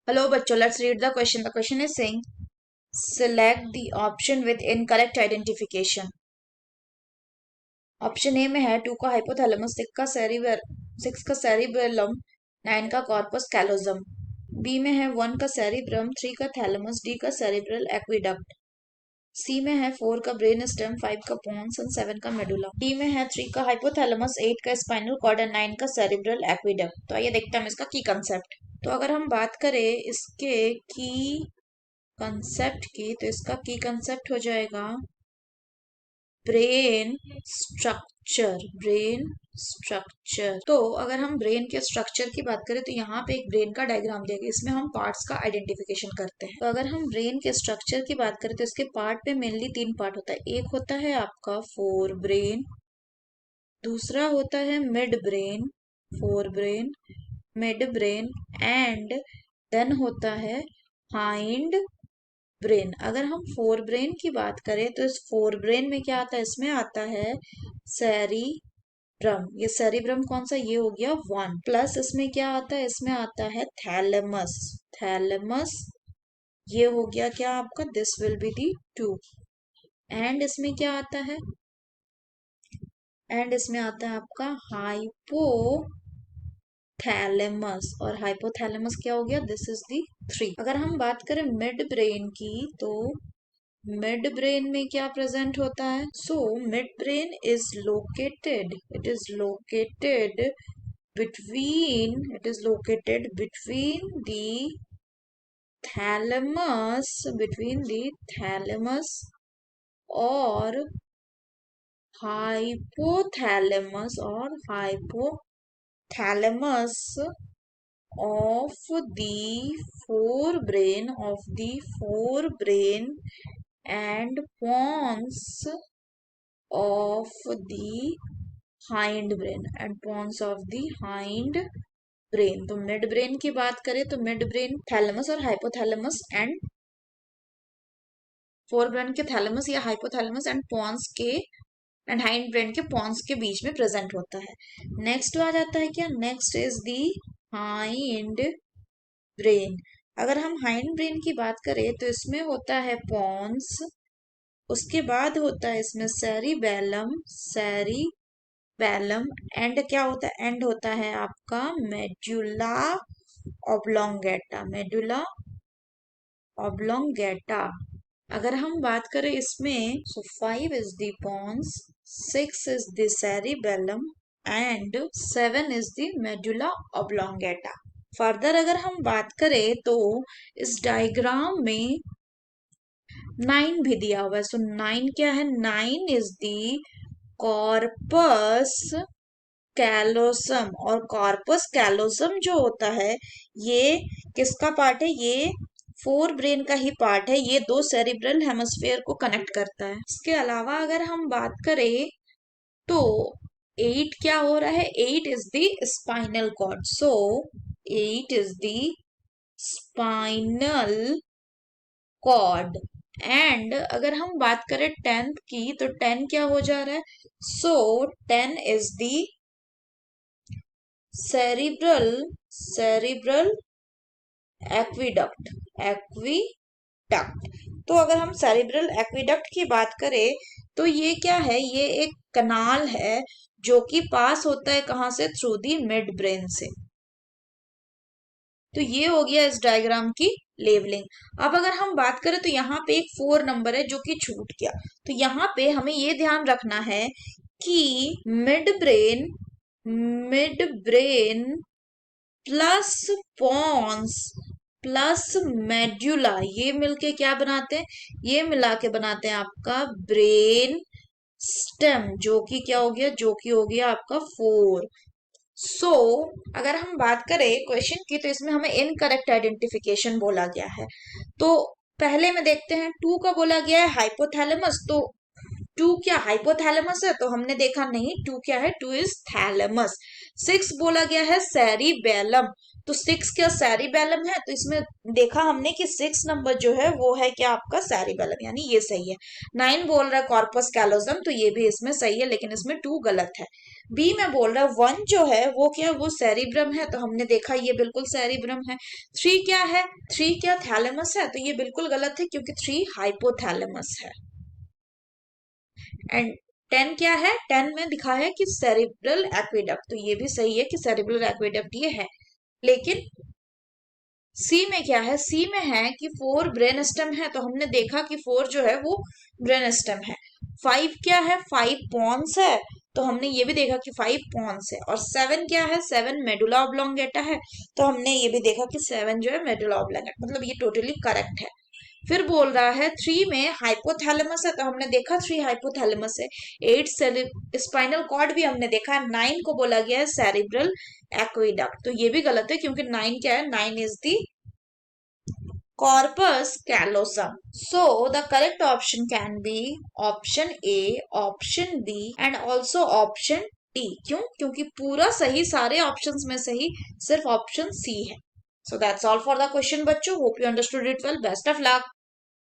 Hello, bachcho. Let's read the question. The question is saying, select the option with incorrect identification. Option A में है 2 का hypothalamus, 6 का cerebellum, 9 का corpus callosum. B में है 1 का सेरिब्रम, 3 का थैलेमस, डी का सेरिब्रल एक्विडक्ट। सी में है 4 का ब्रेन स्टेम, 5 का पोन्स एंड 7 का मेडुला। डी में है 3 का हाइपोथैलेमस, 8 का स्पाइनल कॉर्ड एंड 9 का सेरिब्रल एक्विडक्ट। तो आइए देखते हैं हम इसका की कंसेप्ट। तो अगर हम बात करें इसके की कंसेप्ट की, तो इसका की कंसेप्ट हो जाएगा ब्रेन स्ट्रक्चर। ब्रेन स्ट्रक्चर, तो अगर हम ब्रेन के स्ट्रक्चर की बात करें तो यहाँ पे एक ब्रेन का डायग्राम दिया गया, इसमें हम पार्ट्स का आइडेंटिफिकेशन करते हैं। तो अगर हम ब्रेन के स्ट्रक्चर की बात करें तो इसके पार्ट पे मेनली 3 पार्ट होता है। एक होता है आपका फोर ब्रेन, दूसरा होता है mid brain, fore brain, mid brain, and then होता है हाइंड ब्रेन। अगर हम फोर ब्रेन की बात करें तो इस फोर ब्रेन में क्या आता है, इसमें आता है सेरिब्रम। ये सेरिब्रम कौन सा, ये हो गया 1, प्लस इसमें क्या आता है, इसमें आता है थैलेमस। थैलेमस ये हो गया क्या आपका, this will be the 2। And इसमें क्या आता है, एंड इसमें आता है आपका हाइपोथैलेमस, और हाइपोथैलेमस क्या हो गया, दिस इज दी 3। अगर हम बात करें मिड ब्रेन की, तो मिड ब्रेन में क्या प्रेजेंट होता है, so mid brain is located, it is located between the thalamus और hypothalamus of the forebrain and pons of the hind brain। तो मिड ब्रेन की बात करें तो मिड ब्रेन थैलेमस और हाइपोथैलेमस एंड फोर ब्रेन के थैलेमस या hypothalamus and Pond's के एंड हाइंड ब्रेन के पॉन्स के बीच में प्रेजेंट होता है। नेक्स्ट आ जाता है क्या, next is the hind brain. अगर हम हाइंड ब्रेन की बात करें तो इसमें होता है पॉन्स, उसके बाद होता है इसमें सेरिबेलम, एंड क्या होता है, एंड होता है आपका मेडुला ऑब्लोंगेटा। अगर हम बात करें इसमें, so 5 is the pons, 6 is the cerebellum and 7 is the medulla oblongata. Further अगर हम बात करें तो इस डायग्राम में 9 भी दिया हुआ है। सो 9 क्या है, 9 इज द कॉर्पस कैलोसम, और कॉर्पस कैलोसम जो होता है ये किसका पार्ट है, ये फोर ब्रेन का ही पार्ट है। ये दो सेरिब्रल हेमस्फेयर को कनेक्ट करता है। इसके अलावा अगर हम बात करें तो 8 क्या हो रहा है, 8 is the spinal cord. So 8 is the spinal cord. And अगर हम बात करें 10th की, तो 10 क्या हो जा रहा है, सो 10 इज द सेरिब्रल एक्विडक्ट। तो अगर हम सेरिब्रल एक्विडक्ट की बात करें तो ये क्या है, ये एक कनाल है जो कि पास होता है कहां से, थ्रू दी मिड ब्रेन से। तो ये हो गया इस डायग्राम की लेवलिंग। अब अगर हम बात करें तो यहाँ पे एक 4 नंबर है जो कि छूट गया। तो यहाँ पे हमें ये ध्यान रखना है कि mid brain plus pons plus medulla, ये मिलके क्या बनाते हैं, ये मिला के बनाते हैं आपका ब्रेन स्टेम, जो कि क्या हो गया, जो कि हो गया आपका 4। सो अगर हम बात करें क्वेश्चन की, तो इसमें हमें इनकरेक्ट आइडेंटिफिकेशन बोला गया है। तो पहले में देखते हैं, 2 का बोला गया है हाइपोथैलेमस। तो 2 क्या हाइपोथैलेमस है, तो हमने देखा नहीं 2 क्या है, 2 इज थैलेमस। 6 बोला गया है सेरिबेलम, तो 6 क्या सेरिबेलम है, तो इसमें देखा हमने कि 6 नंबर जो है वो है क्या आपका सेरिबेलम, यानी ये सही है। 9 बोल रहा है कॉर्पस कैलोजम, तो ये भी इसमें सही है, लेकिन इसमें 2 गलत है। बी में बोल रहा है 1 जो है वो क्या है, वो सेरिब्रम है, तो हमने देखा ये बिल्कुल सेरिब्रम है। 3 क्या है, 3 क्या थैलेमस है, तो ये बिल्कुल गलत है क्योंकि 3 हाइपोथैलेमस है। एंड 10 क्या है, 10 में दिखा है कि सेरिब्रल एक्वेडक्ट, तो ये भी सही है कि सेरिब्रल एक्वेडक्ट ये है। लेकिन सी में क्या है, सी में है कि 4 ब्रेन स्टेम है, तो हमने देखा कि 4 जो है वो ब्रेन स्टेम है। 5 क्या है, 5 पॉन्स है, तो हमने ये भी देखा कि 5 पॉन्स है। और 7 क्या है, 7 मेडुला ऑब्लोंगेटा है, तो हमने ये भी देखा कि 7 जो है मेडुला ऑब्लोंगेटा, मतलब ये टोटली करेक्ट है। फिर बोल रहा है 3 में हाइपोथैलेमस है, तो हमने देखा 3 हाइपोथैलेमस है। 8 स्पाइनल कॉर्ड भी हमने देखा। 9 को बोला गया है सेरिब्रल एक्वेडक्ट, तो ये भी गलत है क्योंकि 9 क्या है, 9 is the corpus callosum. So the correct option can be option A, option B and also option D. क्यों? क्योंकि पूरा सही सारे ऑप्शंस में सही सिर्फ ऑप्शन सी है. So that's all for the question बच्चों. Hope you understood it well. Best of luck.